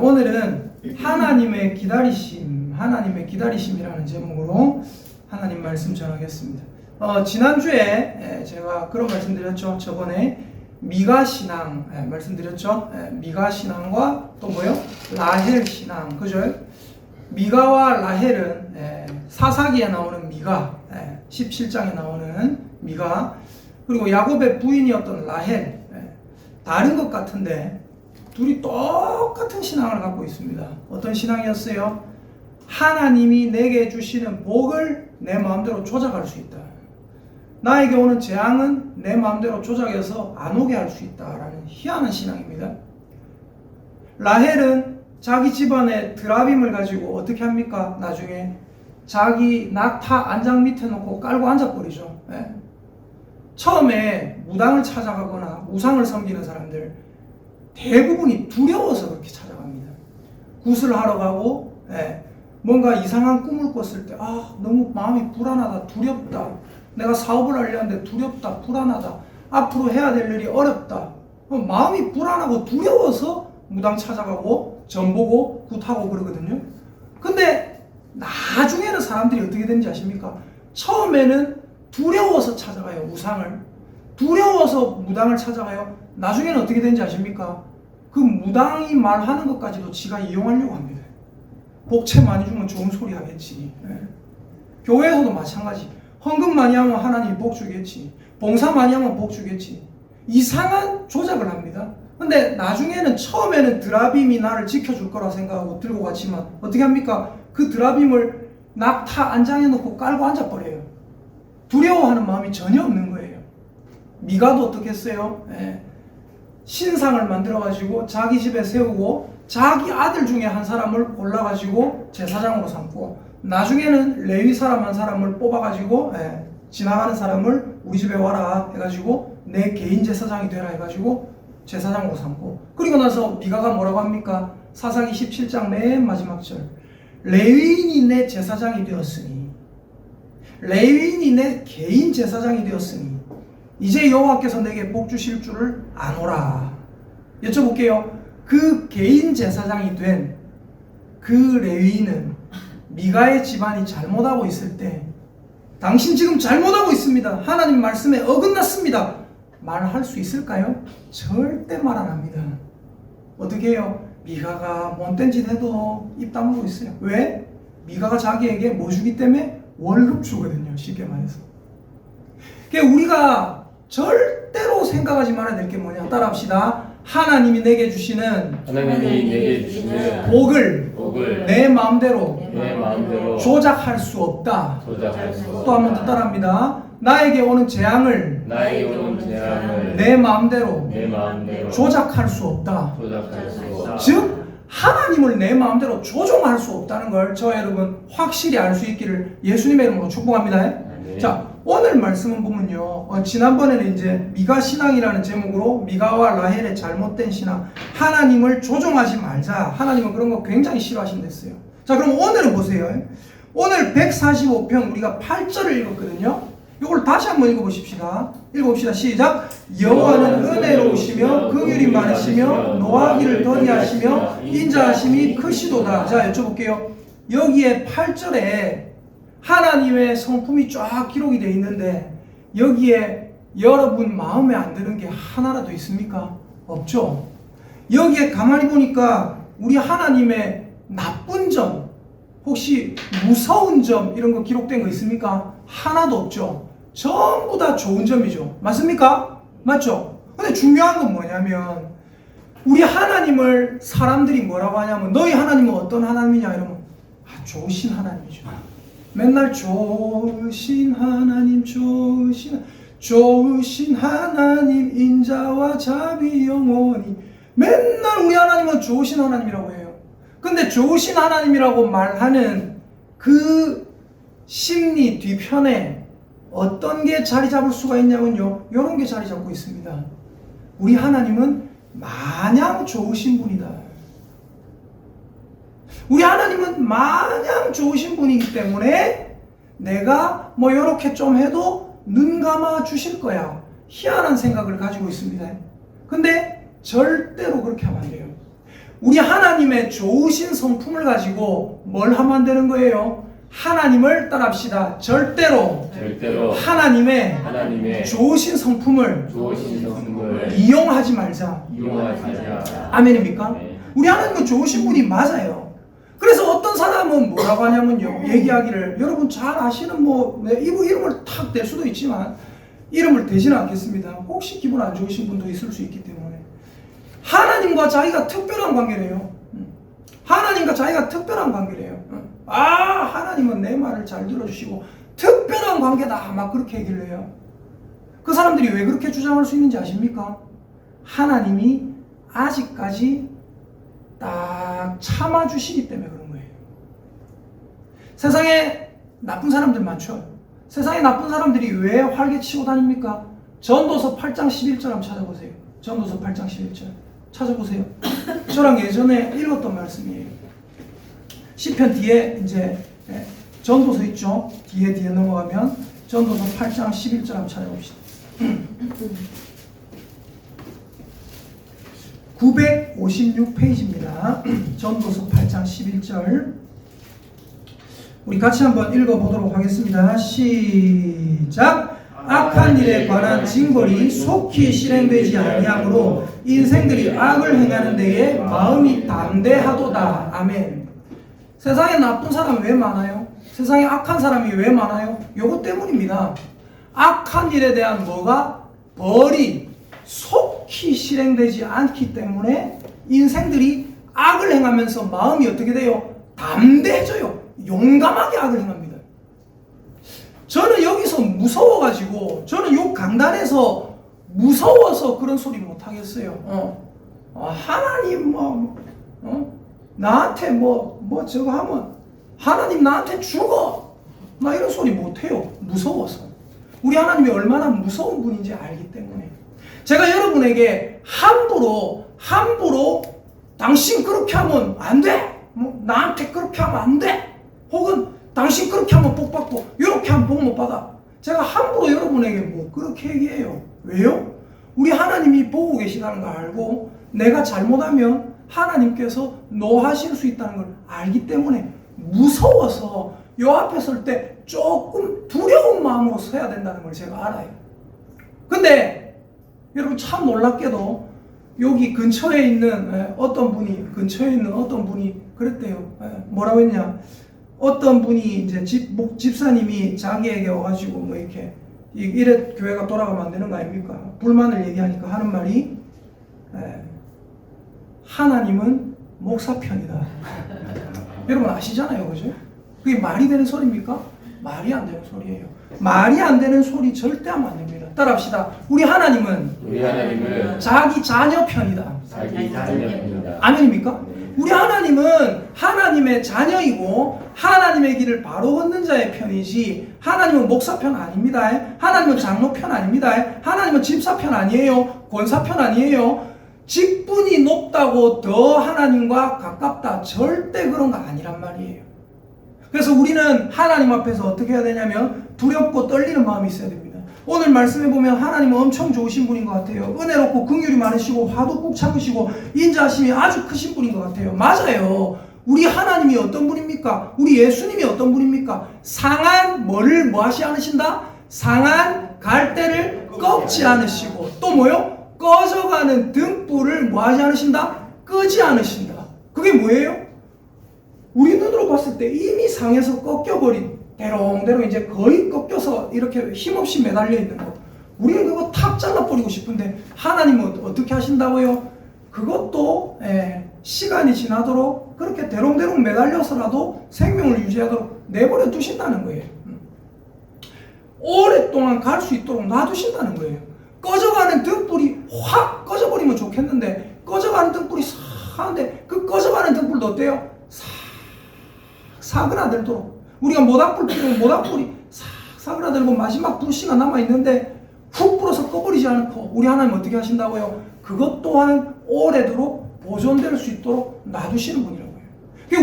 오늘은 하나님의 기다리심이라는 제목으로 하나님 말씀 전하겠습니다. 지난주에 제가 그런 말씀 드렸죠. 저번에 미가신앙 말씀드렸죠. 미가신앙과 또 뭐요? 라헬신앙. 그죠? 미가와 라헬은 사사기에 나오는 미가, 17장에 나오는 미가, 그리고 야곱의 부인이었던 라헬, 다른 것 같은데 둘이 똑같은 신앙을 갖고 있습니다. 어떤 신앙이었어요? 하나님이 내게 주시는 복을 내 마음대로 조작할 수 있다. 나에게 오는 재앙은 내 마음대로 조작해서 안 오게 할 수 있다라는 희한한 신앙입니다. 라헬은 자기 집안의 드라빔을 가지고 어떻게 합니까? 나중에 자기 낙타 안장 밑에 놓고 깔고 앉아버리죠. 처음에 무당을 찾아가거나 우상을 섬기는 사람들 대부분이 두려워서 그렇게 찾아갑니다. 굿을 하러 가고 뭔가 이상한 꿈을 꿨을 때 너무 마음이 불안하다, 두렵다, 내가 사업을 하려는데 두렵다, 불안하다, 앞으로 해야 될 일이 어렵다, 마음이 불안하고 두려워서 무당 찾아가고 점 보고 굿하고 그러거든요. 근데 나중에는 사람들이 어떻게 되는지 아십니까? 처음에는 두려워서 찾아가요. 우상을 두려워서 무당을 찾아가요. 나중에는 어떻게 되는지 아십니까? 그 무당이 말하는 것까지도 지가 이용하려고 합니다. 복채 많이 주면 좋은 소리 하겠지. 교회에서도 마찬가지. 헌금 많이 하면 하나님이 복 주겠지. 봉사 많이 하면 복 주겠지. 이상한 조작을 합니다. 근데 나중에는 처음에는 드라빔이 나를 지켜줄 거라 생각하고 들고 갔지만 어떻게 합니까? 그 드라빔을 낙타 안장에 놓고 깔고 앉아버려요. 두려워하는 마음이 전혀 없는 거예요. 미가도 어떻게 했어요? 신상을 만들어가지고 자기 집에 세우고 자기 아들 중에 한 사람을 골라가지고 제사장으로 삼고 나중에는 레위 사람 한 사람을 뽑아가지고 지나가는 사람을 우리 집에 와라 해가지고 내 개인 제사장이 되라 해가지고 제사장으로 삼고, 그리고 나서 미가가 뭐라고 합니까? 사사기 17장 맨 마지막 절, 레위인이 내 제사장이 되었으니, 레위인이 내 개인 제사장이 되었으니 이제 여호와께서 내게 복 주실 줄을 아노라. 여쭤볼게요. 그 개인 제사장이 된 그 레위인은 미가의 집안이 잘못하고 있을 때 당신 지금 잘못하고 있습니다, 하나님 말씀에 어긋났습니다, 말할 수 있을까요? 절대 말 안 합니다. 어떻게 해요? 미가가 못된 짓 해도 입 다물고 있어요. 왜? 미가가 자기에게 뭐 주기 때문에? 월급 주거든요. 쉽게 말해서. 그러니까 우리가 절대로 생각하지 말아야 될 게 뭐냐? 따라합시다. 하나님이 내게 주시는 복을 내 마음대로 조작할 수 없다. 또 한 번 더 따라합니다. 나에게 오는 재앙을 내 마음대로 조작할 수 없다. 즉 하나님을 내 마음대로 조종할 수 없다는 걸 저와 여러분 확실히 알 수 있기를 예수님의 이름으로 축복합니다. 자, 오늘 말씀은 보면요, 지난번에는 이제 미가 신앙이라는 제목으로 미가와 라헬의 잘못된 신앙, 하나님을 조종하지 말자, 하나님은 그런 거 굉장히 싫어하신댔어요. 자, 그럼 오늘은 보세요. 오늘 145편 우리가 8절을 읽었거든요. 이걸 다시 한번 읽어보십시다. 읽어봅시다. 시작. 여호와는 은혜로우시며 긍휼이 많으시며 노하기를 더디하시며 인자하심이 크시도다. 자, 여쭤볼게요. 여기에 8절에 하나님의 성품이 쫙 기록이 되어 있는데 여기에 여러분 마음에 안 드는 게 하나라도 있습니까? 없죠. 여기에 가만히 보니까 우리 하나님의 나쁜 점, 혹시 무서운 점 이런 거 기록된 거 있습니까? 하나도 없죠. 전부 다 좋은 점이죠. 맞습니까? 맞죠? 근데 중요한 건 뭐냐면 우리 하나님을 사람들이 뭐라고 하냐면 너희 하나님은 어떤 하나님이냐 이러면 좋으신 하나님이죠. 맨날 좋으신 하나님, 좋으신 하나님, 인자와 자비 영원히, 맨날 우리 하나님은 좋으신 하나님이라고 해요. 근데 좋으신 하나님이라고 말하는 그 심리 뒤편에 어떤 게 자리 잡을 수가 있냐면요, 이런 게 자리 잡고 있습니다. 우리 하나님은 마냥 좋으신 분이다. 우리 하나님은 마냥 좋으신 분이기 때문에 내가 뭐 이렇게 좀 해도 눈 감아 주실 거야, 희한한 생각을 가지고 있습니다. 근데 절대로 그렇게 하면 안 돼요. 우리 하나님의 좋으신 성품을 가지고 뭘 하면 되는 거예요? 하나님을 따라합시다. 절대로 하나님의 좋으신 성품을 이용하지 말자. 아멘입니까? 네. 우리 하나님은 좋으신 분이 맞아요. 그래서 어떤 사람은 뭐라고 하냐면요, 얘기하기를, 여러분 잘 아시는 이름을 탁 댈 수도 있지만 이름을 대지는 않겠습니다. 혹시 기분 안 좋으신 분도 있을 수 있기 때문에 하나님과 자기가 특별한 관계래요. 하나님과 자기가 특별한 관계래요. 하나님은 내 말을 잘 들어주시고 특별한 관계다, 막 그렇게 얘기를 해요. 그 사람들이 왜 그렇게 주장할 수 있는지 아십니까? 하나님이 아직까지 딱 참아주시기 때문에 그런 거예요. 세상에 나쁜 사람들 많죠. 세상에 나쁜 사람들이 왜 활개치고 다닙니까? 전도서 8장 11절 한번 찾아보세요. 전도서 8장 11절 찾아보세요. 저랑 예전에 읽었던 말씀이에요. 시편 뒤에 이제 전도서 있죠. 뒤에 넘어가면 전도서 8장 11절 한번 찾아봅시다. 956페이지입니다. 전도서 8장 11절. 우리 같이 한번 읽어보도록 하겠습니다. 시작! 악한 일에 관한 징벌이 속히 실행되지 아니하므로 인생들이 악을 행하는 데에 마음이 담대하도다. 아멘. 세상에 나쁜 사람이 왜 많아요? 세상에 악한 사람이 왜 많아요? 요것 때문입니다. 악한 일에 대한 벌이 속히 실행되지 않기 때문에 인생들이 악을 행하면서 마음이 어떻게 돼요? 담대해져요. 용감하게 악을 행합니다. 저는 여기서 무서워가지고, 저는 요 강단에서 무서워서 그런 소리 못 하겠어요. 하나님 나한테 저거 하면 하나님 나한테 죽어, 나 이런 소리 못 해요. 무서워서. 우리 하나님이 얼마나 무서운 분인지 알기 때문에. 제가 여러분에게 함부로 당신 그렇게 하면 안 돼, 나한테 그렇게 하면 안 돼, 혹은 당신 그렇게 하면 복 받고 이렇게 하면 복 못 받아, 제가 함부로 여러분에게 그렇게 얘기해요. 왜요? 우리 하나님이 보고 계시다는 걸 알고 내가 잘못하면 하나님께서 노하실 수 있다는 걸 알기 때문에 무서워서 요 앞에 설 때 조금 두려운 마음으로 서야 된다는 걸 제가 알아요. 근데 여러분 참 놀랍게도 여기 근처에 있는 어떤 분이 그랬대요. 뭐라고 했냐? 어떤 분이 이제 집사님이 자기에게 와가지고 이래 교회가 돌아가면 안 되는 거 아닙니까? 불만을 얘기하니까 하는 말이, 하나님은 목사 편이다. 여러분 아시잖아요, 그죠? 그게 말이 되는 소리입니까? 말이 안 되는 소리예요. 말이 안 되는 소리 절대 하면 안 됩니다. 따라합시다. 우리 하나님은 자기 자녀 편이다. 아멘입니까? 우리 하나님은 하나님의 자녀이고 하나님의 길을 바로 걷는 자의 편이지, 하나님은 목사 편 아닙니다. 하나님은 장로 편 아닙니다. 하나님은 집사 편 아니에요. 권사 편 아니에요. 직분이 높다고 더 하나님과 가깝다, 절대 그런 거 아니란 말이에요. 그래서 우리는 하나님 앞에서 어떻게 해야 되냐면 두렵고 떨리는 마음이 있어야 됩니다. 오늘 말씀해 보면 하나님은 엄청 좋으신 분인 것 같아요. 은혜롭고 긍휼이 많으시고 화도 꾹 참으시고 인자하심이 아주 크신 분인 것 같아요. 맞아요. 우리 하나님이 어떤 분입니까? 우리 예수님이 어떤 분입니까? 상한 뭐하시 않으신다? 상한 갈대를 꺾지 않으시고, 또 뭐요? 꺼져가는 등불을 뭐하지 않으신다? 끄지 않으신다. 그게 뭐예요? 우리 눈으로 봤을 때 이미 상해서 꺾여버린, 대롱대롱 이제 거의 꺾여서 이렇게 힘없이 매달려 있는 거, 우리는 그거 탁 잘라버리고 싶은데 하나님은 어떻게 하신다고요? 그것도 시간이 지나도록 그렇게 대롱대롱 매달려서라도 생명을 유지하도록 내버려 두신다는 거예요. 오랫동안 갈 수 있도록 놔두신다는 거예요. 꺼져가는 등불이 확 꺼져버리면 좋겠는데, 꺼져가는 등불이 싹 하는데 그 꺼져가는 등불도 어때요? 싹 사그라들도록, 우리가 모닥불 피우면 모닥불이 싹 사그라들고 마지막 불씨가 남아있는데 훅 불어서 꺼버리지 않고, 우리 하나님 어떻게 하신다고요? 그것 또한 오래도록 보존될 수 있도록 놔두시는 분이라고요.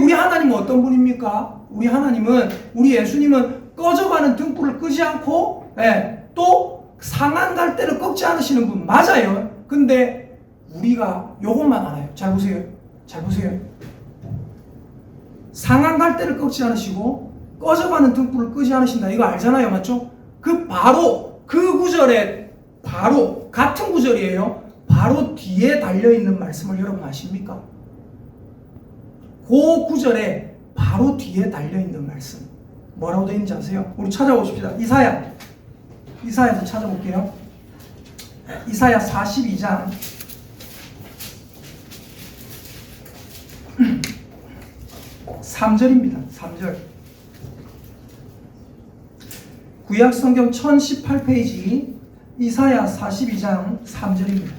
우리 하나님은 어떤 분입니까? 우리 하나님은, 우리 예수님은 꺼져가는 등불을 끄지 않고 또 상한 갈대를 꺾지 않으시는 분 맞아요. 근데 우리가 요것만 알아요. 잘 보세요. 잘 보세요. 상한 갈대를 꺾지 않으시고 꺼져가는 등불을 끄지 않으신다. 이거 알잖아요. 맞죠? 바로 그 구절에 바로 같은 구절이에요. 바로 뒤에 달려있는 말씀을 여러분 아십니까? 그 구절에 바로 뒤에 달려있는 말씀 뭐라고 되어 있는지 아세요? 우리 찾아보십시다. 이사야서 찾아볼게요. 이사야 42장 3절입니다. 3절. 구약성경 1018페이지 이사야 42장 3절입니다.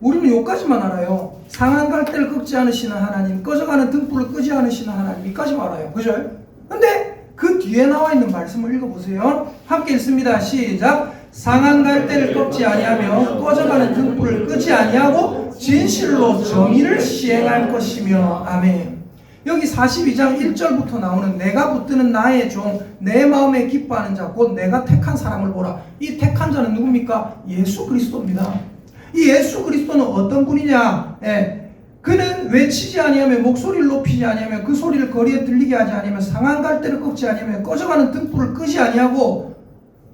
우리는 여기까지만 알아요. 상한 갈대를 꺾지 않으시는 하나님, 꺼져가는 등불을 끄지 않으시는 하나님, 여기까지만 알아요. 그죠? 근데 그 뒤에 나와 있는 말씀을 읽어보세요. 함께 읽습니다. 시작. 상한 갈대를 꺾지 아니하며 꺼져가는 등불을 끄지 아니하고 진실로 정의를 시행할 것이며. 아멘. 여기 42장 1절부터 나오는 내가 붙드는 나의 종, 내 마음에 기뻐하는 자, 곧 내가 택한 사람을 보라. 이 택한 자는 누굽니까? 예수 그리스도입니다. 이 예수 그리스도는 어떤 분이냐? 그는 외치지 아니하며 목소리를 높이지 아니하며 그 소리를 거리에 들리게 하지 아니하며 상한 갈대를 꺾지 아니하며 꺼져가는 등불을 끄지 아니하고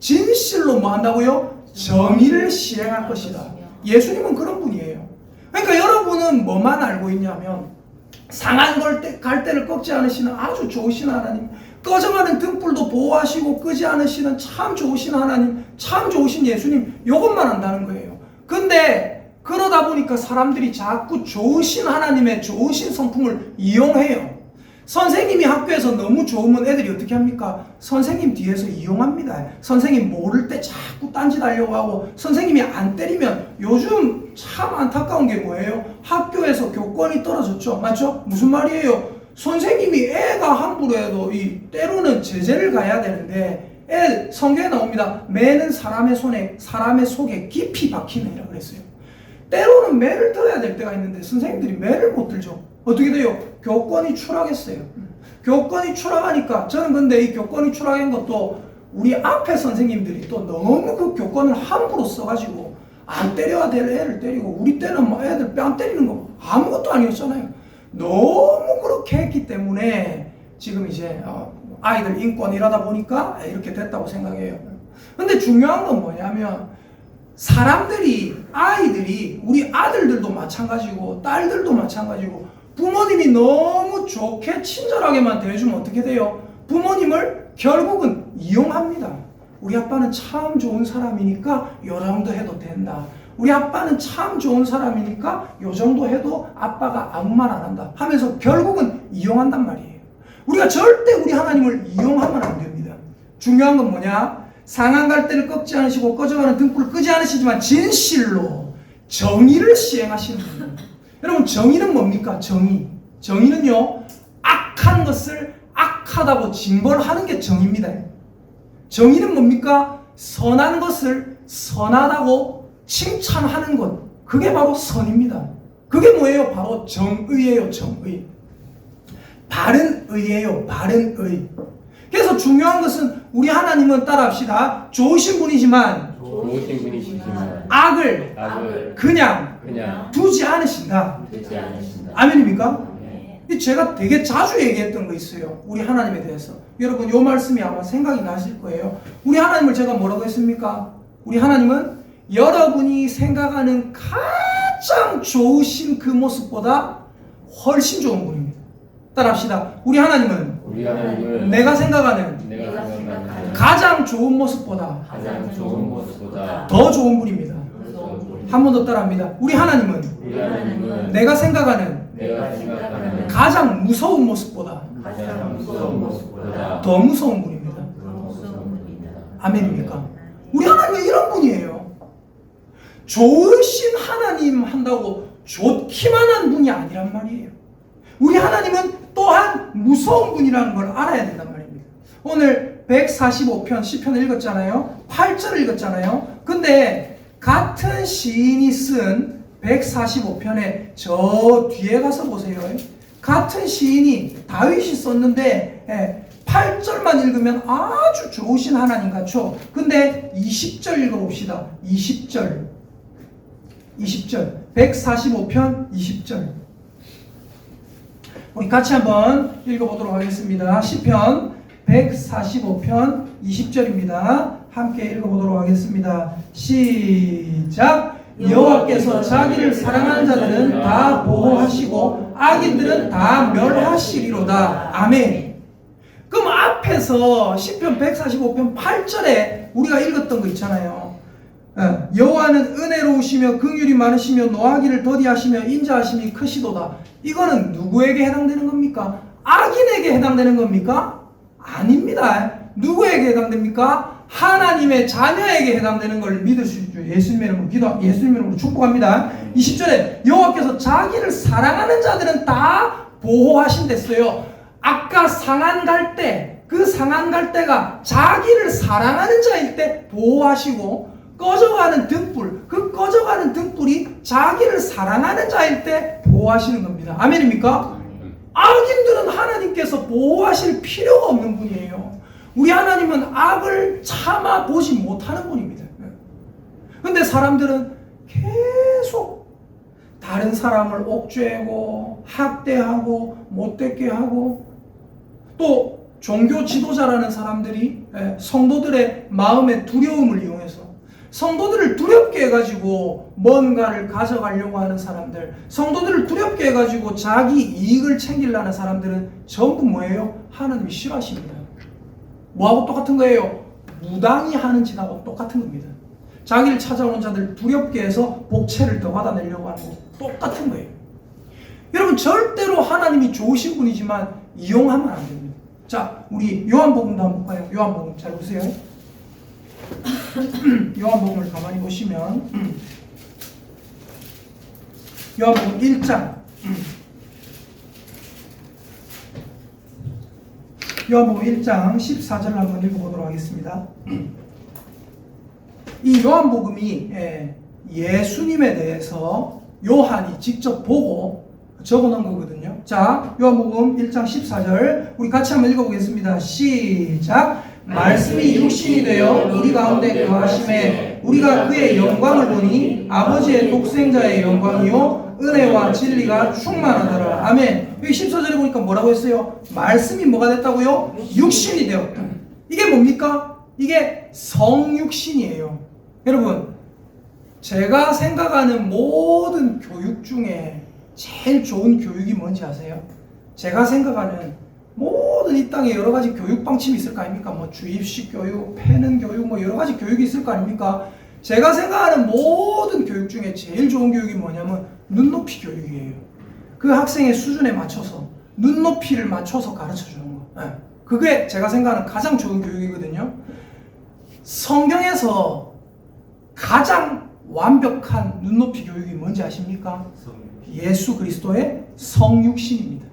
진실로 뭐 한다고요? 정의를 시행할 것이다. 예수님은 그런 분이에요. 그러니까 여러분은 뭐만 알고 있냐면 상한 갈대를 꺾지 않으시는 아주 좋으신 하나님, 꺼져가는 등불도 보호하시고 끄지 않으시는 참 좋으신 하나님, 참 좋으신 예수님, 이것만 안다는 거예요. 근데 그러다 보니까 사람들이 자꾸 좋으신 하나님의 좋으신 성품을 이용해요. 선생님이 학교에서 너무 좋으면 애들이 어떻게 합니까? 선생님 뒤에서 이용합니다. 선생님 모를 때 자꾸 딴짓 하려고 하고, 선생님이 안 때리면 요즘 참 안타까운 게 뭐예요? 학교에서 교권이 떨어졌죠. 맞죠? 무슨 말이에요? 선생님이 애가 함부로 해도 때로는 제재를 가야 되는데, 성경에 나옵니다. 매는 사람의 속에 깊이 박히는 이라고 그랬어요. 때로는 매를 들어야 될 때가 있는데 선생님들이 매를 못 들죠. 어떻게 돼요? 교권이 추락했어요. 교권이 추락하니까, 저는 근데 이 교권이 추락한 것도 우리 앞에 선생님들이 또 너무 그 교권을 함부로 써가지고 안 때려야 될 애를 때리고, 우리 때는 뭐 애들 뺨 때리는 거 아무것도 아니었잖아요. 너무 그렇게 했기 때문에 지금 이제 아이들 인권 이러다 보니까 이렇게 됐다고 생각해요. 근데 중요한 건 뭐냐면, 아이들이, 우리 아들들도 마찬가지고 딸들도 마찬가지고, 부모님이 너무 좋게 친절하게만 대해주면 어떻게 돼요? 부모님을 결국은 이용합니다. 우리 아빠는 참 좋은 사람이니까 요 정도 해도 된다. 우리 아빠는 참 좋은 사람이니까 요 정도 해도 아빠가 아무 말 안 한다 하면서 결국은 이용한단 말이에요. 우리가 절대 우리 하나님을 이용하면 안 됩니다. 중요한 건 뭐냐? 상한 갈대를 꺾지 않으시고 꺼져가는 등불을 끄지 않으시지만 진실로 정의를 시행하시는 분입니다. 여러분, 정의는 뭡니까? 정의는요, 악한 것을 악하다고 징벌하는 게 정의입니다. 정의는 뭡니까? 선한 것을 선하다고 칭찬하는 것, 그게 바로 선입니다. 그게 뭐예요? 바로 정의예요. 정의. 바른 의예요. 바른 의. 그래서 중요한 것은 우리 하나님은, 따라합시다, 좋으신 분이지만 악을 그냥 두지 않으신다. 아멘입니까? 네. 제가 되게 자주 얘기했던 거 있어요. 우리 하나님에 대해서. 여러분, 이 말씀이 아마 생각이 나실 거예요. 우리 하나님을 제가 뭐라고 했습니까? 우리 하나님은 여러분이 생각하는 가장 좋으신 그 모습보다 훨씬 좋은 분입니다. 따라합시다. 우리 하나님은 내가 생각하는 가장 좋은 모습보다 더 좋은 분입니다. 한 번 더 따라합니다. 우리 하나님은 내가 생각하는 가장 무서운 모습보다 더 무서운 분입니다. 아멘입니까? 우리 하나님은 이런 분이에요. 좋으신 하나님 한다고 좋기만 한 분이 아니란 말이에요. 우리 하나님은 또한 무서운 분이라는 걸 알아야 된단 말입니다. 오늘 145편 시편을 읽었잖아요. 8절을 읽었잖아요. 근데 같은 시인이 쓴 145편에 저 뒤에 가서 보세요. 같은 시인이 다윗이 썼는데 8절만 읽으면 아주 좋으신 하나님 같죠. 근데 20절 읽어봅시다. 20절. 20절. 145편 20절. 우리 같이 한번 읽어보도록 하겠습니다. 시편 145편 20절입니다. 함께 읽어보도록 하겠습니다. 시작. 여호와께서 자기를 사랑하는 자들은 다 보호하시고 악인들은 다 멸하시리로다. 아멘. 그럼 앞에서 시편 145편 8절에 우리가 읽었던 거 있잖아요. 여호와는 은혜로우시며 긍휼이 많으시며 노하기를 더디하시며 인자하심이 크시도다. 이거는 누구에게 해당되는 겁니까? 악인에게 해당되는 겁니까? 아닙니다. 누구에게 해당됩니까? 하나님의 자녀에게 해당되는 걸 믿을 수 있죠. 예수님의 이름으로 축복합니다. 20절에 여호와께서 자기를 사랑하는 자들은 다 보호하신댔어요. 아까 상한 갈 때, 그 상한 갈 때가 자기를 사랑하는 자일 때 보호하시고, 꺼져가는 등불, 그 꺼져가는 등불이 자기를 사랑하는 자일 때 보호하시는 겁니다. 아멘입니까? 악인들은 하나님께서 보호하실 필요가 없는 분이에요. 우리 하나님은 악을 참아 보지 못하는 분입니다. 근데 사람들은 계속 다른 사람을 옥죄고 학대하고 못되게 하고, 또 종교 지도자라는 사람들이 성도들의 마음의 두려움을 이용해서 성도들을 두렵게 해가지고 뭔가를 가져가려고 하는 사람들, 성도들을 두렵게 해가지고 자기 이익을 챙기려는 사람들은 전부 뭐예요? 하나님이 싫어하십니다. 뭐하고 똑같은 거예요? 무당이 하는 짓하고 똑같은 겁니다. 자기를 찾아오는 자들 두렵게 해서 복채를 더 받아내려고 하는 거 똑같은 거예요. 여러분, 절대로 하나님이 좋으신 분이지만 이용하면 안 됩니다. 자, 우리 요한복음도 한번 볼까요? 요한복음 잘 보세요. 요한복음을 가만히 보시면 요한복음 1장 요한복음 1장 14절을 한번 읽어보도록 하겠습니다. 이 요한복음이 예수님에 대해서 요한이 직접 보고 적어놓은 거거든요. 자, 요한복음 1장 14절 우리 같이 한번 읽어보겠습니다. 시작. 말씀이 육신이 되어 우리 가운데 거하심에 우리가 그의 영광을 보니 아버지의 독생자의 영광이요 은혜와 진리가 충만하더라. 아멘. 여기 14절에 보니까 뭐라고 했어요? 말씀이 뭐가 됐다고요? 육신이 되었다. 이게 뭡니까? 이게 성육신이에요. 여러분, 제가 생각하는 모든 교육 중에 제일 좋은 교육이 뭔지 아세요? 제가 생각하는 모든 이 땅에 여러 가지 교육 방침이 있을 거 아닙니까? 뭐 주입식 교육, 패는 교육, 뭐 여러 가지 교육이 있을 거 아닙니까? 제가 생각하는 모든 교육 중에 제일 좋은 교육이 뭐냐면 눈높이 교육이에요. 그 학생의 수준에 맞춰서 눈높이를 맞춰서 가르쳐 주는 거. 그게 제가 생각하는 가장 좋은 교육이거든요. 성경에서 가장 완벽한 눈높이 교육이 뭔지 아십니까? 예수 그리스도의 성육신입니다.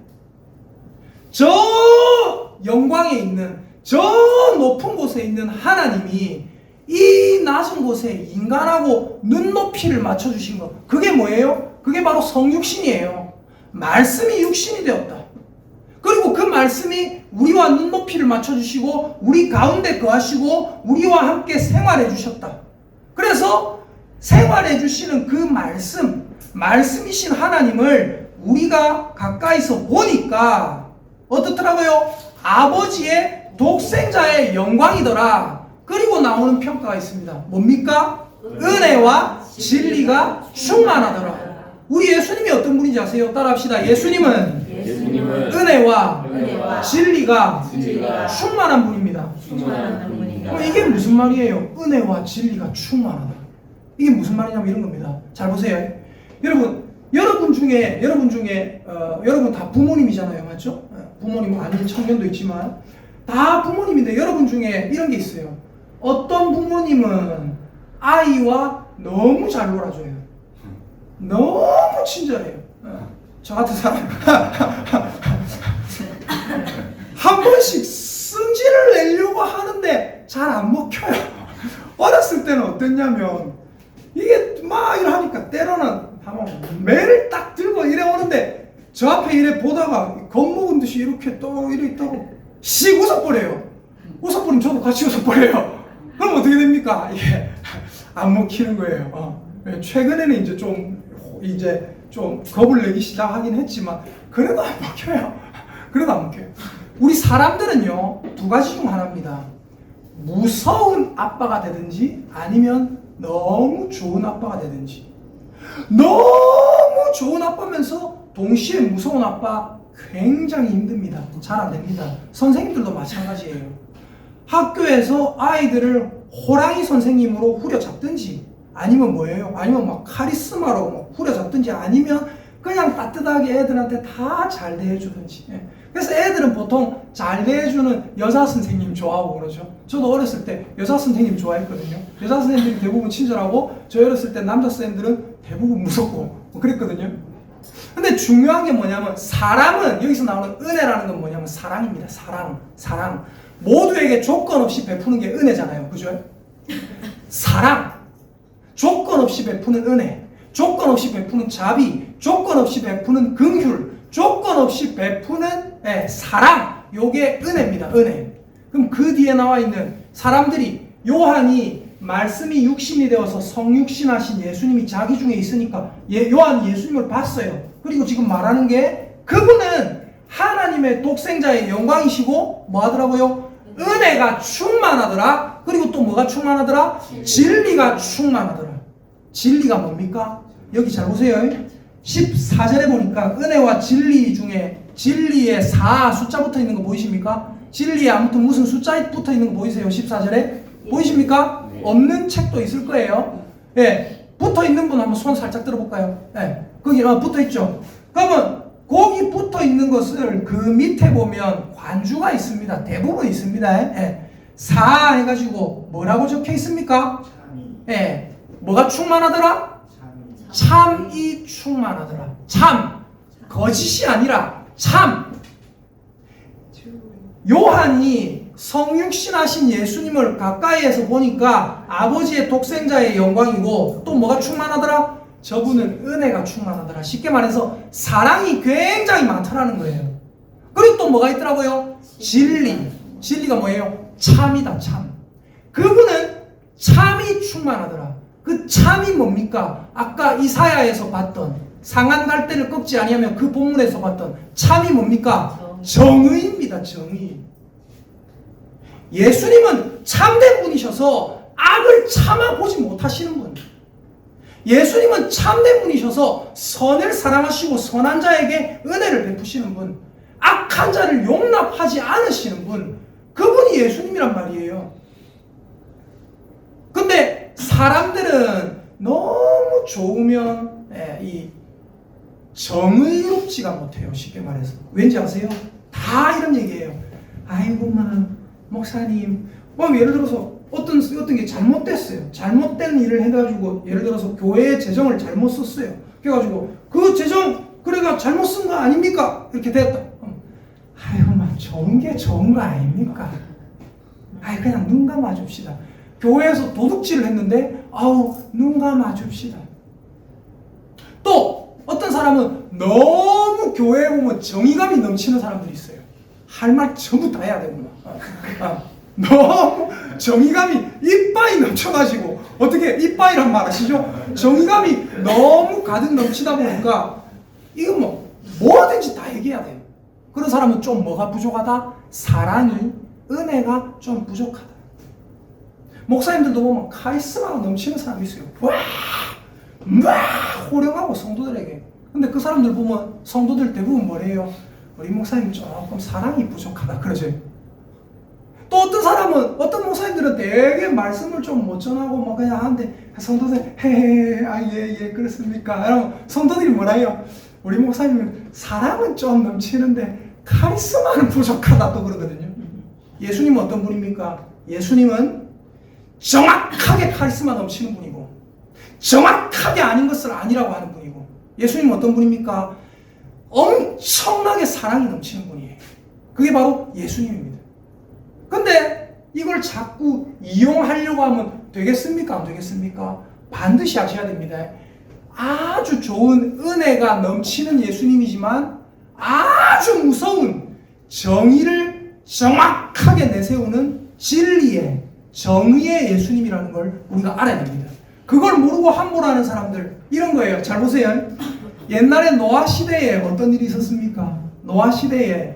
저 영광에 있는, 저 높은 곳에 있는 하나님이 이 낮은 곳에 인간하고 눈높이를 맞춰주신 것, 그게 뭐예요? 그게 바로 성육신이에요. 말씀이 육신이 되었다. 그리고 그 말씀이 우리와 눈높이를 맞춰주시고 우리 가운데 거하시고 우리와 함께 생활해 주셨다. 그래서 생활해 주시는 그 말씀이신 하나님을 우리가 가까이서 보니까 어떻더라고요? 아버지의 독생자의 영광이더라. 그리고 나오는 평가가 있습니다. 뭡니까? 은혜와 진리가 충만하더라. 우리 예수님이 어떤 분인지 아세요? 따라합시다. 예수님은 은혜와 진리가 충만한 분입니다. 그럼 이게 무슨 말이에요? 은혜와 진리가 충만하다. 이게 무슨 말이냐면 이런 겁니다. 잘 보세요. 여러분 중에 여러분 다 부모님이잖아요, 맞죠? 부모님 아닌 청년도 있지만 다 부모님인데 여러분 중에 이런 게 있어요. 어떤 부모님은 아이와 너무 잘 놀아줘요. 너무 친절해요. 저 같은 사람 한 번씩 승질을 내려고 하는데 잘 안 먹혀요. 어렸을 때는 어땠냐면 이게 막 이러니까 때로는 매를 딱 들고 이래 오는데 저 앞에 이래 보다가 겁먹은 듯이 이렇게 또 이래 있다고 씩 웃어버려요. 웃어버리면 저도 같이 웃어버려요. 그럼 어떻게 됩니까? 이게 안 먹히는 거예요. 최근에는 이제 좀 겁을 내기 시작하긴 했지만 그래도 안 먹혀요. 그래도 안 먹혀요. 우리 사람들은요, 두 가지 중 하나입니다. 무서운 아빠가 되든지 아니면 너무 좋은 아빠가 되든지. 너무 좋은 아빠면서 동시에 무서운 아빠 굉장히 힘듭니다. 잘 안 됩니다. 선생님들도 마찬가지예요. 학교에서 아이들을 호랑이 선생님으로 후려잡든지 아니면 뭐예요? 아니면 막 카리스마로 막 후려잡든지 아니면 그냥 따뜻하게 애들한테 다 잘 대해주든지. 그래서 애들은 보통 잘 대해주는 여자 선생님 좋아하고 그러죠. 저도 어렸을 때 여자 선생님 좋아했거든요. 여자 선생님들이 대부분 친절하고 저 어렸을 때 남자 선생님들은 대부분 무섭고 그랬거든요. 근데 중요한 게 뭐냐면 사랑은, 여기서 나오는 은혜라는 건 뭐냐면 사랑입니다. 사랑. 모두에게 조건 없이 베푸는 게 은혜잖아요. 그죠? 사랑. 조건 없이 베푸는 은혜. 조건 없이 베푸는 자비. 조건 없이 베푸는 긍휼. 조건 없이 베푸는 사랑. 요게 은혜입니다. 은혜. 그럼 그 뒤에 나와 있는 사람들이 요한이 말씀이 육신이 되어서 성육신하신 예수님이 자기 중에 있으니까 요한이 예수님을 봤어요. 그리고 지금 말하는 게 그분은 하나님의 독생자의 영광이시고 뭐 하더라고요? 은혜가 충만하더라. 그리고 또 뭐가 충만하더라? 진리가 충만하더라. 진리가 뭡니까? 여기 잘 보세요. 14절에 보니까 은혜와 진리 중에 진리에 4 숫자 붙어 있는 거 보이십니까? 진리에 아무튼 무슨 숫자 붙어 있는 거 보이세요? 14절에? 보이십니까? 네. 없는 책도 있을 거예요. 예. 붙어 있는 분 한번 손 살짝 들어볼까요? 예. 거기 붙어 있죠? 그러면 거기 붙어 있는 것을 그 밑에 보면 관주가 있습니다. 대부분 있습니다. 예. 4 해가지고 뭐라고 적혀 있습니까? 예. 뭐가 충만하더라? 참이 충만하더라. 참. 거짓이 아니라 참. 요한이 성육신하신 예수님을 가까이에서 보니까 아버지의 독생자의 영광이고 또 뭐가 충만하더라? 저분은 은혜가 충만하더라. 쉽게 말해서 사랑이 굉장히 많더라는 거예요. 그리고 또 뭐가 있더라고요? 진리. 진리가 뭐예요? 참이다. 참. 그분은 참이 충만하더라. 그 참이 뭡니까? 아까 이사야에서 봤던 상한 갈대를 꺾지 아니하면 그 본문에서 봤던 참이 뭡니까? 정의입니다. 정의. 예수님은 참된 분이셔서 악을 참아보지 못하시는 분. 예수님은 참된 분이셔서 선을 사랑하시고 선한 자에게 은혜를 베푸시는 분. 악한 자를 용납하지 않으시는 분. 그분이 예수님이란 말이에요. 근데 사람들은 너무 좋으면 이 정의롭지가 못해요. 쉽게 말해서. 왠지 아세요? 다 이런 얘기예요. 아이고 목사님, 예를 들어서 어떤 게 잘못됐어요. 잘못된 일을 해가지고 예를 들어서 교회의 재정을 잘못 썼어요. 그래가지고 그 재정 그래가 잘못 쓴 거 아닙니까? 이렇게 됐다. 아이고 좋은 게 좋은 거 아닙니까? 그냥 눈 감아 줍시다. 교회에서 도둑질을 했는데 눈 감아 줍시다. 또 어떤 사람은 너무 교회에 보면 정의감이 넘치는 사람들이 있어요. 할 말 전부 다 해야 되구나. 너무 정의감이 이빠이 넘쳐가지고 어떻게 이빠이란 말 아시죠? 정의감이 너무 가득 넘치다 보니까 이거 뭐든지 다 얘기해야 돼요. 그런 사람은 좀 뭐가 부족하다? 사랑이, 은혜가 좀 부족하다. 목사님들도 보면 카리스마가 넘치는 사람이 있어요. 호령하고 성도들에게. 근데 그 사람들 보면 성도들 대부분 뭐래요? 우리 목사님 조금 사랑이 부족하다 그러죠. 또 어떤 사람은 어떤 목사님들은 되게 말씀을 좀 못 전하고 그냥 하는데 성도들 예 그렇습니까? 여러분 성도들이 뭐라 해요? 우리 목사님은 사랑은 좀 넘치는데 카리스마는 부족하다 또 그러거든요. 예수님은 어떤 분입니까? 예수님은 정확하게 카리스마 넘치는 분이고 정확하게 아닌 것을 아니라고 하는 분이고 예수님은 어떤 분입니까? 엄청나게 사랑이 넘치는 분이에요. 그게 바로 예수님입니다. 근데 이걸 자꾸 이용하려고 하면 되겠습니까? 안 되겠습니까? 반드시 하셔야 됩니다. 아주 좋은 은혜가 넘치는 예수님이지만 아주 무서운 정의를 정확하게 내세우는 진리의 정의의 예수님이라는 걸 우리가 알아야 됩니다. 그걸 모르고 함부로 하는 사람들, 이런 거예요. 잘 보세요. 옛날에 노아 시대에 어떤 일이 있었습니까? 노아 시대에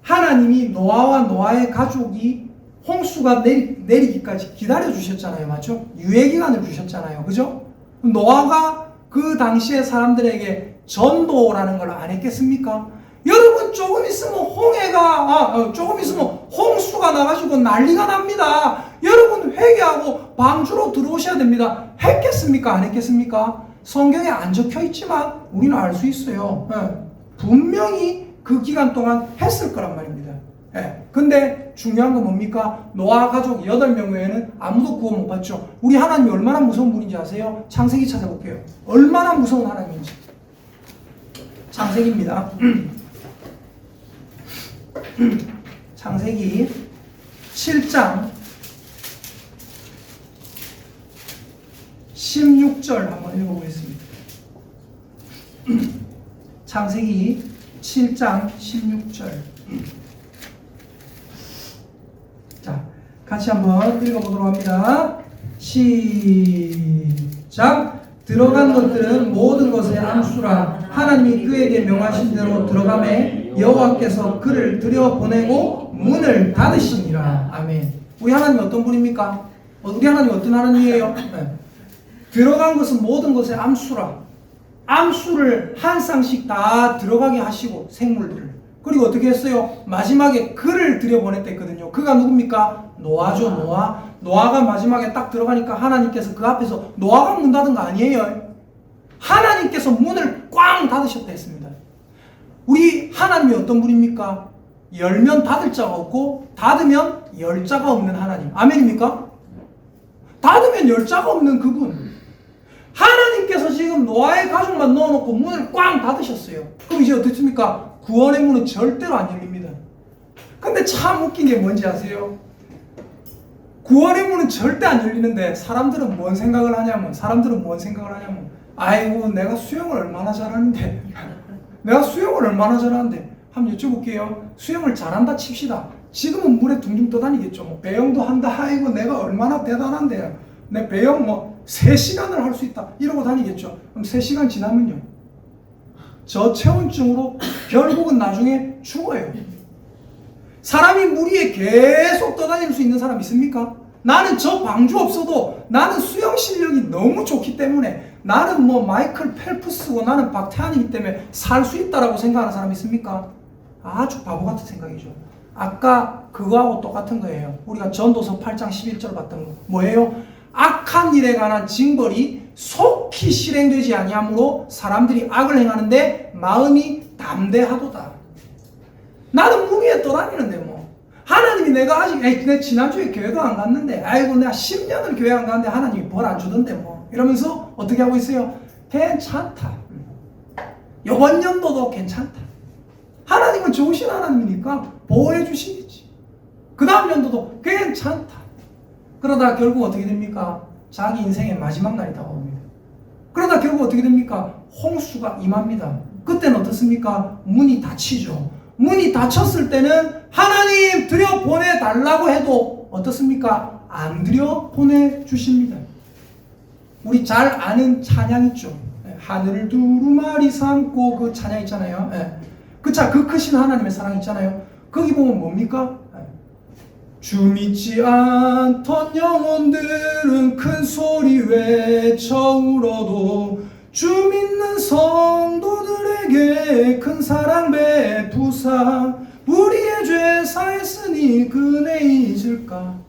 하나님이 노아와 노아의 가족이 홍수가 내리기까지 기다려 주셨잖아요. 맞죠? 유예 기간을 주셨잖아요. 그죠? 노아가 그 당시에 사람들에게 전도라는 걸 안 했겠습니까? 여러분, 조금 있으면 조금 있으면 홍수가 나가지고 난리가 납니다. 여러분, 회개하고 방주로 들어오셔야 됩니다. 했겠습니까? 안 했겠습니까? 성경에 안 적혀 있지만 우리는 알 수 있어요. 분명히 그 기간 동안 했을 거란 말입니다. 근데 중요한 건 뭡니까? 노아 가족 8명 외에는 아무도 구원 못 받죠. 우리 하나님이 얼마나 무서운 분인지 아세요? 창세기 찾아볼게요. 얼마나 무서운 하나님인지. 창세기입니다. 창세기 7장 16절 한번 읽어보겠습니다. 창세기 7장 16절. 자, 같이 한번 읽어보도록 합니다. 시작. 들어간 것들은 모든 것의 암수라. 하나님이 그에게 명하신 대로 들어가매 여호와께서 그를 들여보내고 문을 닫으시니라. 아멘. 우리 하나님 어떤 분입니까? 우리 하나님 어떤 하나님이에요? 들어간 것은 모든 것의 암수라. 암수를 한 쌍씩 다 들어가게 하시고, 생물들을. 그리고 어떻게 했어요? 마지막에 그를 들여보냈댔거든요. 그가 누굽니까? 노아죠. 노아가 마지막에 딱 들어가니까 하나님께서 그 앞에서 노아가 문 닫은 거 아니에요. 하나님께서 문을 꽝 닫으셨다 했습니다. 우리 하나님이 어떤 분입니까? 열면 닫을 자가 없고 닫으면 열 자가 없는 하나님. 아멘입니까? 닫으면 열 자가 없는 그분. 하나님께서 지금 노아의 가족만 넣어놓고 문을 꽝 닫으셨어요. 그럼 이제 어떻습니까? 구원의 문은 절대로 안 열립니다. 근데 참 웃긴 게 뭔지 아세요? 구원의 문은 절대 안 열리는데 사람들은 뭔 생각을 하냐면 아이고, 내가 수영을 얼마나 잘하는데 한번 여쭤볼게요. 수영을 잘한다 칩시다. 지금은 물에 둥둥 떠다니겠죠. 뭐 배영도 한다. 아이고, 내가 얼마나 대단한데 내 배영 3시간을 할 수 있다 이러고 다니겠죠. 그럼 3시간 지나면요, 저체온증으로 결국은 나중에 죽어요. 사람이 물 위에 계속 떠다닐 수 있는 사람 있습니까? 나는 저 방주 없어도 나는 수영 실력이 너무 좋기 때문에, 나는 마이클 펠프스고 나는 박태환이기 때문에 살 수 있다라고 생각하는 사람 있습니까? 아주 바보 같은 생각이죠. 아까 그거하고 똑같은 거예요. 우리가 전도서 8장 11절 봤던 거 뭐예요? 악한 일에 관한 징벌이 속히 실행되지 아니하므로 사람들이 악을 행하는데 마음이 담대하도다. 나는 물 위에 떠다니는데 하나님이 내가 아직 내 지난주에 교회도 안 갔는데, 아이고 내가 10년을 교회 안 갔는데 하나님이 벌 안 주던데 이러면서 어떻게 하고 있어요? 괜찮다. 이번 연도도 괜찮다. 하나님은 좋으신 하나님이니까 보호해 주시겠지. 그 다음 연도도 괜찮다. 그러다 결국 어떻게 됩니까? 자기 인생의 마지막 날이 다가옵니다. 그러다 결국 어떻게 됩니까? 홍수가 임합니다. 그때는 어떻습니까? 문이 닫히죠. 문이 닫혔을 때는 하나님 들여보내달라고 해도 어떻습니까? 안 들여보내주십니다. 우리 잘 아는 찬양 있죠. 하늘을 두루마리 삼고 그 찬양 있잖아요. 그 크신 하나님의 사랑 있잖아요. 거기 보면 뭡니까? 주 믿지 않던 영혼들은 큰 소리 외쳐 울어도 주 믿는 성도들에게 큰 사랑 베푸사 우리의 죄 사했으니 그네 잊을까.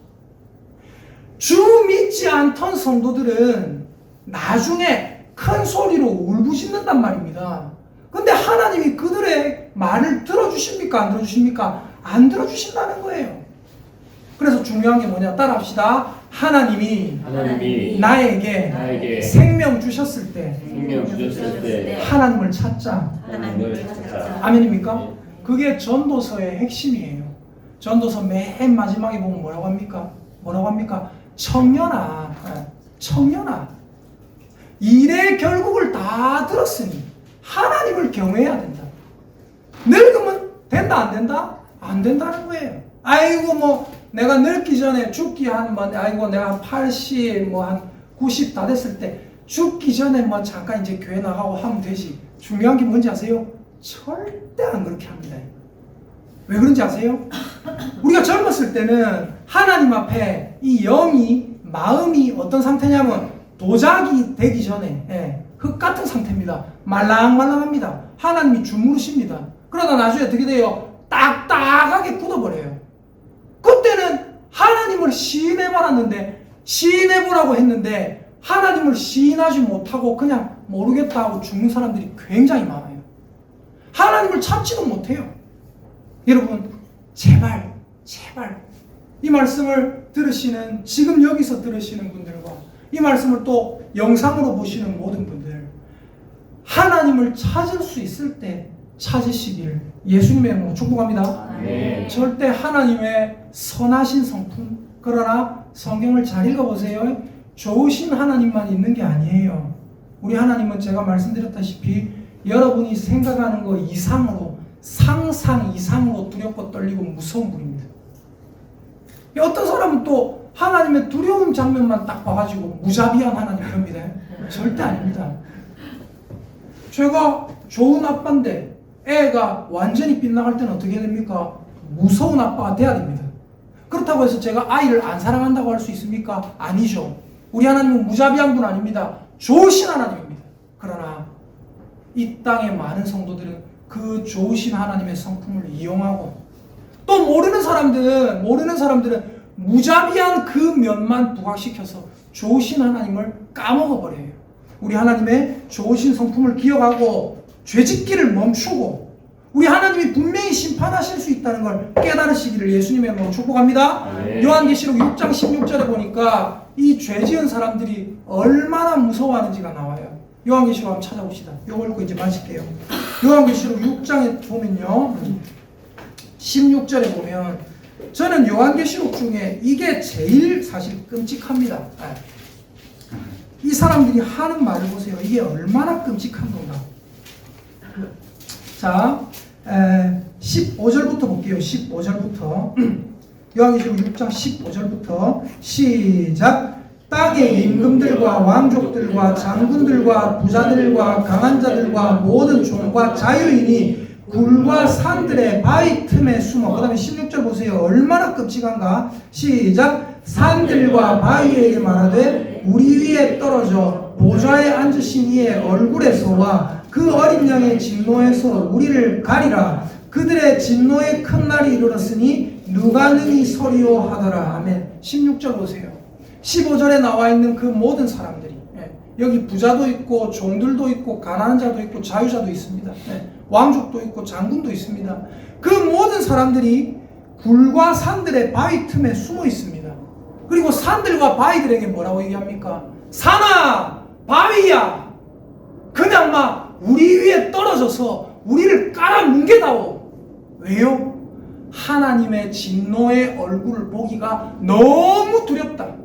주 믿지 않던 성도들은 나중에 큰 소리로 울부짖는단 말입니다. 근데 하나님이 그들의 말을 들어주십니까? 안 들어주십니까? 안 들어주신다는 거예요. 그래서 중요한 게 뭐냐? 따라합시다. 하나님이 나에게 생명 주셨을 때 하나님을 찾자. 아멘입니까? 그게 전도서의 핵심이에요. 전도서 맨 마지막에 보면 뭐라고 합니까? 청년아, 일의 결국을 다 들었으니 하나님을 경외해야 된다. 늙으면 된다, 안 된다? 안 된다는 거예요. 아이고 내가 늙기 전에 죽기 내가 한 80, 한 90 다 됐을 때 죽기 전에 뭐 잠깐 이제 교회 나가고 하면 되지. 중요한 게 뭔지 아세요? 절대 안 그렇게 합니다. 왜 그런지 아세요? 우리가 젊었을 때는 하나님 앞에 이 영이, 마음이 어떤 상태냐면 도자기 되기 전에 흙 같은 상태입니다. 말랑말랑합니다. 하나님이 주무르십니다. 그러다 나중에 어떻게 돼요? 딱딱하게 굳어버려요. 그때는 하나님을 시인해보라는데, 시인해보라고 했는데 하나님을 시인하지 못하고 그냥 모르겠다 하고 죽는 사람들이 굉장히 많아요. 하나님을 찾지도 못해요. 여러분, 제발 이 말씀을 들으시는, 지금 여기서 들으시는 분들과 이 말씀을 또 영상으로 보시는 모든 분들, 하나님을 찾을 수 있을 때 찾으시기를 예수님의 이름으로 축복합니다. 네. 절대 하나님의 선하신 성품, 그러나 성경을 잘 읽어보세요. 좋으신 하나님만 있는 게 아니에요. 우리 하나님은 제가 말씀드렸다시피 여러분이 생각하는 것 이상으로, 상상 이상으로 두렵고 떨리고 무서운 분입니다. 어떤 사람은 또 하나님의 두려운 장면만 딱 봐가지고 무자비한 하나님 이럽니다. 절대 아닙니다. 제가 좋은 아빠인데 애가 완전히 빗나갈 때는 어떻게 해야 됩니까? 무서운 아빠가 돼야 됩니다. 그렇다고 해서 제가 아이를 안 사랑한다고 할 수 있습니까? 아니죠. 우리 하나님은 무자비한 분 아닙니다. 좋으신 하나님입니다. 그러나 이 땅의 많은 성도들은 그 좋으신 하나님의 성품을 이용하고 또 모르는 사람들은 무자비한 그 면만 부각시켜서 좋으신 하나님을 까먹어버려요. 우리 하나님의 좋으신 성품을 기억하고 죄짓기를 멈추고 우리 하나님이 분명히 심판하실 수 있다는 걸 깨달으시기를 예수님의 이름으로 축복합니다. 네. 요한계시록 6장 16절에 보니까 이 죄지은 사람들이 얼마나 무서워하는지가 나와요. 요한계시록 한번 찾아봅시다. 요거 읽고 이제 마칠게요. 요한계시록 6장에 보면요, 16절에 보면 저는 요한계시록 중에 이게 제일 사실 끔찍합니다. 이 사람들이 하는 말을 보세요. 이게 얼마나 끔찍한 건가. 자, 15절부터 볼게요. 15절부터 요한계시록 6장 15절부터 시작. 땅의 임금들과 왕족들과 장군들과 부자들과 강한 자들과 모든 종과 자유인이 굴과 산들의 바위 틈에 숨어. 그 다음에 16절 보세요. 얼마나 끔찍한가. 시작. 산들과 바위에게 말하되 우리 위에 떨어져 보좌에 앉으신 이의 얼굴에서와 그 어린 양의 진노에서 우리를 가리라. 그들의 진노의 큰 날이 이르렀으니 누가 능히 서리요 하더라. 아멘. 16절 보세요. 15절에 나와 있는 그 모든 사람들이, 여기 부자도 있고 종들도 있고 가난한 자도 있고 자유자도 있습니다. 왕족도 있고 장군도 있습니다. 그 모든 사람들이 굴과 산들의 바위 틈에 숨어 있습니다. 그리고 산들과 바위들에게 뭐라고 얘기합니까? 산아, 바위야, 그냥 막 우리 위에 떨어져서 우리를 깔아뭉개다오. 왜요? 하나님의 진노의 얼굴을 보기가 너무 두렵다.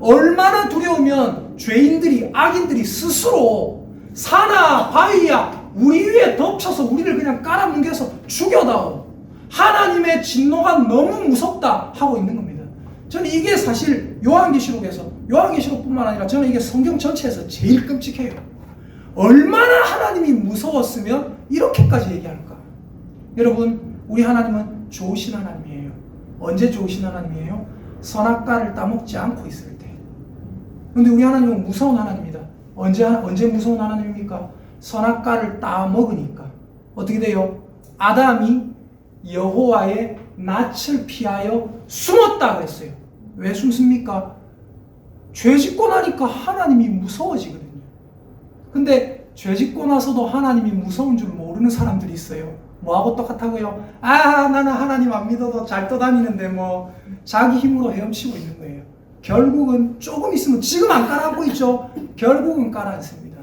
얼마나 두려우면 죄인들이, 악인들이 스스로 산아, 바위야, 우리 위에 덮쳐서 우리를 그냥 깔아뭉개서 죽여다오. 하나님의 진노가 너무 무섭다 하고 있는 겁니다. 저는 이게 사실 요한계시록뿐만 아니라 저는 이게 성경 전체에서 제일 끔찍해요. 얼마나 하나님이 무서웠으면 이렇게까지 얘기할까? 여러분, 우리 하나님은 좋으신 하나님이에요. 언제 좋으신 하나님이에요? 선악과를 따먹지 않고 있을 때. 근데 우리 하나님은 무서운 하나님입니다. 언제 무서운 하나님입니까? 선악과를 따먹으니까. 어떻게 돼요? 아담이 여호와의 낯을 피하여 숨었다 그랬어요. 왜 숨습니까? 죄 짓고 나니까 하나님이 무서워지거든요. 근데 죄 짓고 나서도 하나님이 무서운 줄 모르는 사람들이 있어요. 뭐하고 똑같다고요? 나는 하나님 안 믿어도 잘 떠다니는데 뭐 자기 힘으로 헤엄치고 있는 거예요. 결국은 조금 있으면, 지금 안 깔아앉고 있죠? 결국은 깔아앉습니다.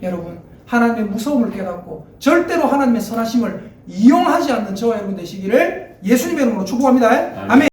여러분, 하나님의 무서움을 깨닫고 절대로 하나님의 선하심을 이용하지 않는 저와 여러분 되시기를 예수님의 이름으로 축복합니다. 아멘.